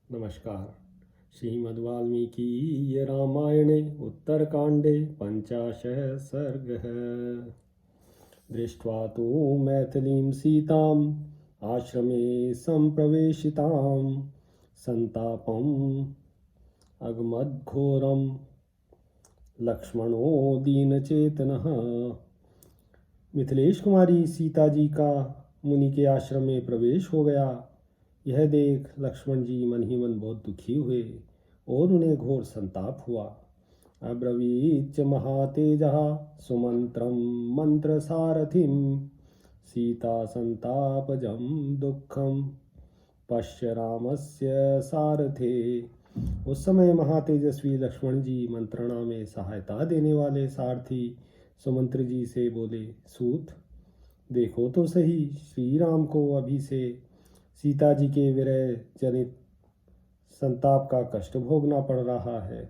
नमस्कार। श्रीमद्वाल्मीकि रामायणे उत्तरकांडे 50 सर्गः। दृष्ट्वा तु मैथिलीं सीताम् आश्रमे सम्प्रवेशितां सन्तापम् अगमद्घोरं लक्ष्मणो दीनचेतनः। मिथिलेश कुमारी सीता जी का मुनि के आश्रम में प्रवेश हो गया। यह देख लक्ष्मण जी मन ही मन बहुत दुखी हुए और उन्हें घोर संताप हुआ। अब्रवीच महातेजः सुमंत्रम मंत्र सारथिम सीता संतापजम दुखम पश्य रामस्य सारथे। उस समय महातेजस्वी लक्ष्मण जी मंत्रणा में सहायता देने वाले सारथी सुमंत्र जी से बोले, सूत देखो तो सही, श्री राम को अभी से सीता जी के विरह जनित संताप का कष्ट भोगना पड़ रहा है।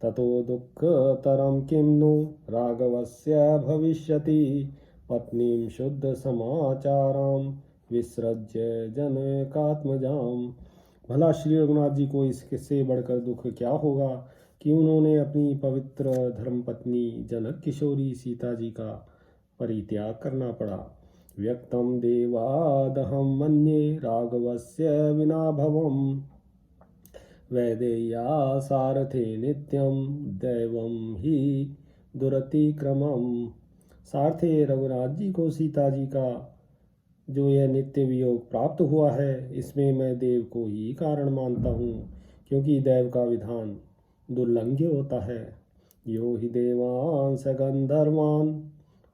ततो दुःखतरं किं नु राघवस्य भविष्यति पत्नीं शुद्ध समाचारां विसृज्य जनकात्मजाम। भला श्री रघुनाथ जी को इससे बढ़कर दुख क्या होगा कि उन्होंने अपनी पवित्र धर्मपत्नी जनक किशोरी सीता जी का परित्याग करना पड़ा। व्यक्तं देवादहं मन्ये राघवस्य विना भवम् वैदेह्या सारथे नित्यं दैवं ही दुरतिक्रमम्। सारथे रघुनाथ जी को सीता जी का जो यह नित्य वियोग प्राप्त हुआ है, इसमें मैं देव को ही कारण मानता हूँ, क्योंकि दैव का विधान दुर्लंघ्य होता है। यो हि देवांस गंधर्वान्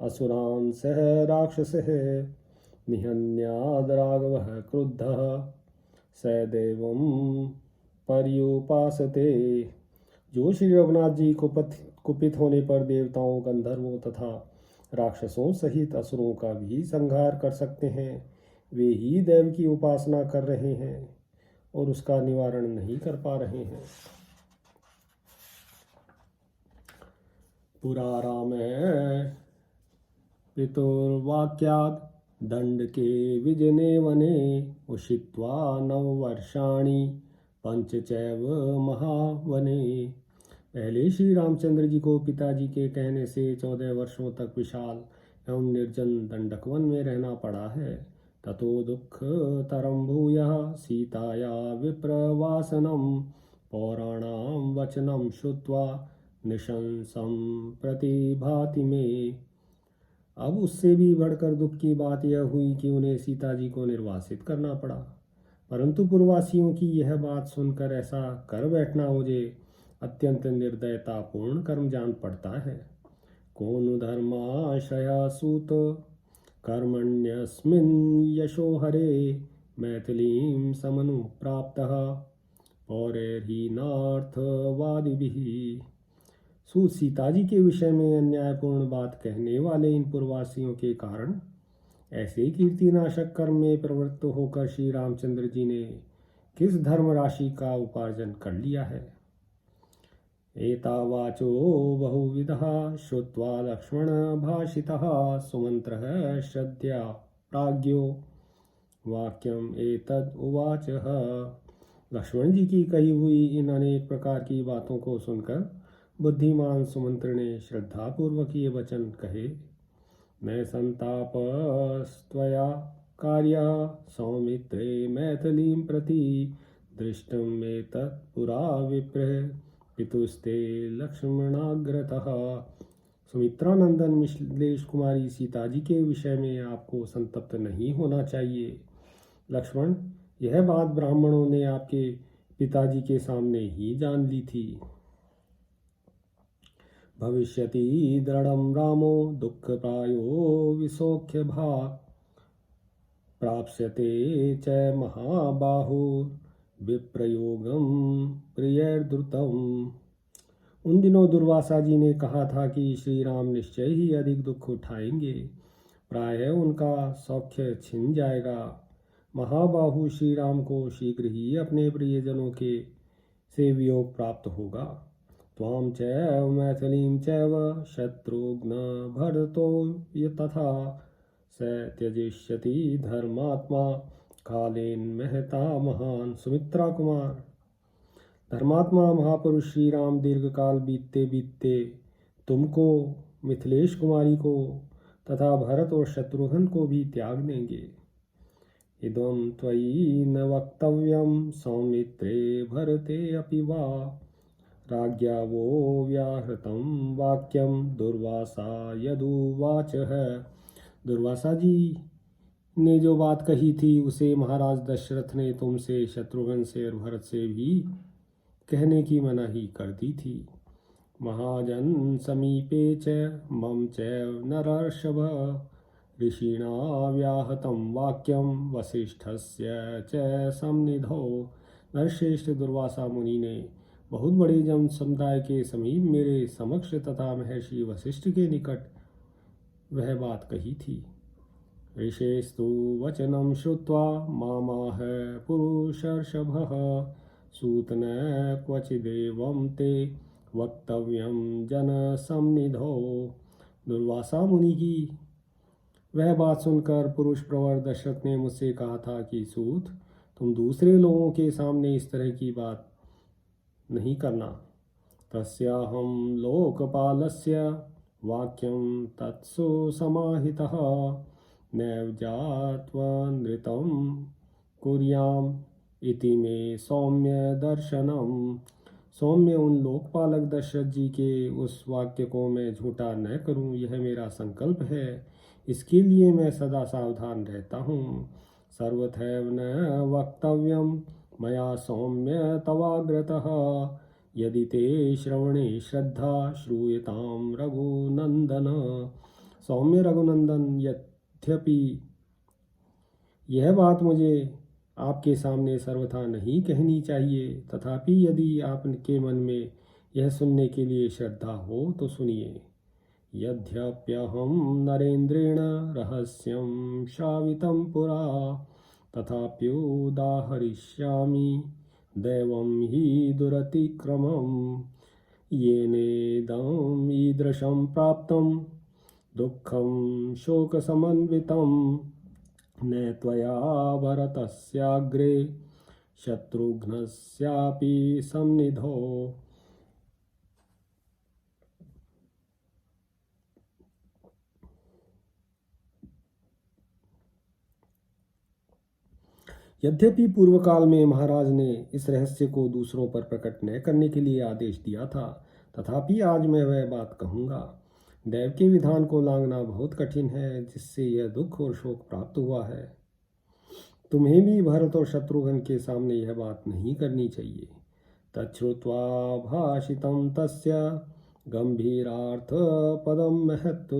असुरान् सह राक्षसः निहन्याद राघवः क्रुद्धः स देवं पर्युपासते। जो श्री रघुनाथ जी कुपित होने पर देवताओं, गंधर्वों तथा राक्षसों सहित असुरों का भी संहार कर सकते हैं, वे ही देव की उपासना कर रहे हैं और उसका निवारण नहीं कर पा रहे हैं। पुरा रामे पितुर्वाक्याद् दंडके विजने वने उषित्वा नववर्षाणि पंचचैव महावने। पहले श्री रामचंद्र जी को पिताजी के कहने से 14 वर्षों तक विशाल एवं निर्जन दंडकवन में रहना पड़ा है। ततो दुख तरम भूयः सीताया विप्रवासनम पौराणाम वचनम श्रुत्वा निशंसम प्रतिभाति में। अब उससे भी बढ़कर दुख की बात यह हुई कि उन्हें सीता जी को निर्वासित करना पड़ा। परंतु पूर्ववासियों की यह बात सुनकर ऐसा कर बैठना मुझे अत्यंत निर्दयतापूर्ण कर्म जान पड़ता है। कौन धर्माश्रया सूत कर्मण्यस्मिन् यशो हरे मैथिलीं समनु प्राप्तः पौरैर्हीनार्थवादिभिः। सूत सीता जी के विषय में अन्यायपूर्ण बात कहने वाले इन पूर्ववासियों के कारण ऐसे कीर्तिनाशक कर्म में प्रवृत्त होकर श्री रामचंद्र जी ने किस धर्म राशि का उपार्जन कर लिया है। एतावाचो बहुविधः श्रुत्वा लक्ष्मण भाषितः सुमंत्रः श्रद्धया प्राज्ञो वाक्यम एतद उवाचः। लक्ष्मण जी की कही हुई इन अनेक प्रकार की बातों को सुनकर बुद्धिमान सुमंत्र ने श्रद्धा पूर्वक ये वचन कहे। मैं संतापस्त्वया कार्य सौमित्रे मैथिलीं प्रति दृष्टम एतत् पुरा विप्रः पितुस्ते लक्ष्मणाग्रतः। सुमित्रानंदन मिथिलेश कुमारी सीता जी के विषय में आपको संतप्त नहीं होना चाहिए। लक्ष्मण, यह बात ब्राह्मणों ने आपके पिताजी के सामने ही जान ली थी। भविष्यति दृढ़ं रामो दुःखप्रायो विसौख्य भाक् प्राप्स्यते च महाबाहुर्विप्रयोगं प्रियैर्द्रुतम्। उन दिनों दुर्वासा जी ने कहा था कि श्री राम निश्चय ही अधिक दुख उठाएंगे, प्रायः उनका सौख्य छिन जाएगा। महाबाहु श्री राम को शीघ्र ही अपने प्रियजनों के से वियोग प्राप्त होगा। त्वां चैव मैथिलीं चैव शत्रुघ्न भरतो तथा स त्यजिष्यति धर्मात्मा कालेन महता महान। सुमित्रा कुमार, धर्मात्मा महापुरुष श्री राम दीर्घ काल बीतते बीतते तुमको, मिथिलेश कुमारी को तथा भरत और शत्रुघ्न को भी त्याग देंगे। इदं त्वयि न वक्तव्यं सौमित्रे भरते अपि वा, राज्ञा वो व्याहृतं वाक्यं दुर्वासा यदुवाच है। दुर्वासा जी ने जो बात कही थी उसे महाराज दशरथ ने तुमसे, शत्रुघ्न से और भरत से भी कहने की मनाही कर दी थी। महाजन समीपे च मम चैव नरर्षभ, ऋषिणा व्याहतं वाक्यं वसिष्ठस्य च सन्निधौ। नरश्रेष्ठ दुर्वासा मुनि ने बहुत बड़े जन समुदाय के समीप मेरे समक्ष तथा महर्षि वशिष्ठ के निकट वह बात कही थी। ऋषेस्तु वचनं श्रुत्वा मामाह पुरुषर्षभः, सूत न क्वचिदेवं ते वक्तव्यं जनसन्निधौ। दुर्वासा मुनि की वह बात सुनकर पुरुष प्रवर दशरथ ने मुझसे कहा था कि सूत, तुम दूसरे लोगों के सामने इस तरह की बात नहीं करना। तस्याहं लोकपालस्य वाक्यं तत्सु समाहितः, नैव जात्वा नृतं कुर्याम इति मे सौम्य दर्शनम। सौम्य, उन लोकपालक दशरथ जी के उस वाक्य को मैं झूठा न करूं, यह मेरा संकल्प है। इसके लिए मैं सदा सावधान रहता हूँ। सर्वथैव न वक्तव्यं मया सौम्य तवाग्रतः, यदि ते श्रवणे श्रद्धा श्रूयताम रघुनंदन। सौम्य रघुनंदन, यद्यपि यह बात मुझे आपके सामने सर्वथा नहीं कहनी चाहिए, तथापि यदि आपके मन में यह सुनने के लिए श्रद्धा हो तो सुनिए। यद्यप्यहं नरेन्द्रेण रहस्यं श्रावितं पुरा, तथाप्युदाहरिष्यामि दैवं हि दुरतिक्रमम्। येनेदं ईदृशं प्राप्तं दुःखं शोकसमन्वितं, न त्वया भरतस्याग्रे शत्रुघ्नस्यापि सन्निधौ। यद्यपि पूर्व काल में महाराज ने इस रहस्य को दूसरों पर प्रकट न करने के लिए आदेश दिया था, तथापि आज मैं वह बात कहूँगा। दैव के विधान को लांघना बहुत कठिन है, जिससे यह दुख और शोक प्राप्त हुआ है। तुम्हें भी भरत और शत्रुघ्न के सामने यह बात नहीं करनी चाहिए। तच्छ्रुत्वा भाषितं तस्य गंभीरार्थ पदम महत्,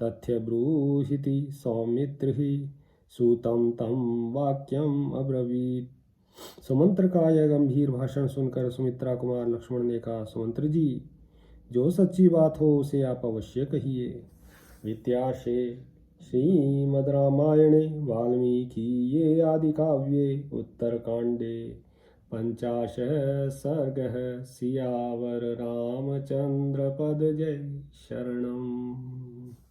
तथ्य ब्रूहिति सौमित्रिः सूतं तं वाक्यम अब्रवीत। सुमंत्र का यह गंभीर भाषण सुनकर सुमित्रा कुमार लक्ष्मण ने कहा, सुमंत्र जी, जो सच्ची बात हो उसे आप अवश्य कहिए। इत्यार्षे श्रीमद् रामायणे वाल्मीकिये आदि काव्ये उत्तरकांडे 50 सर्गः। सियावर रामचंद्र पद जय शरणम्।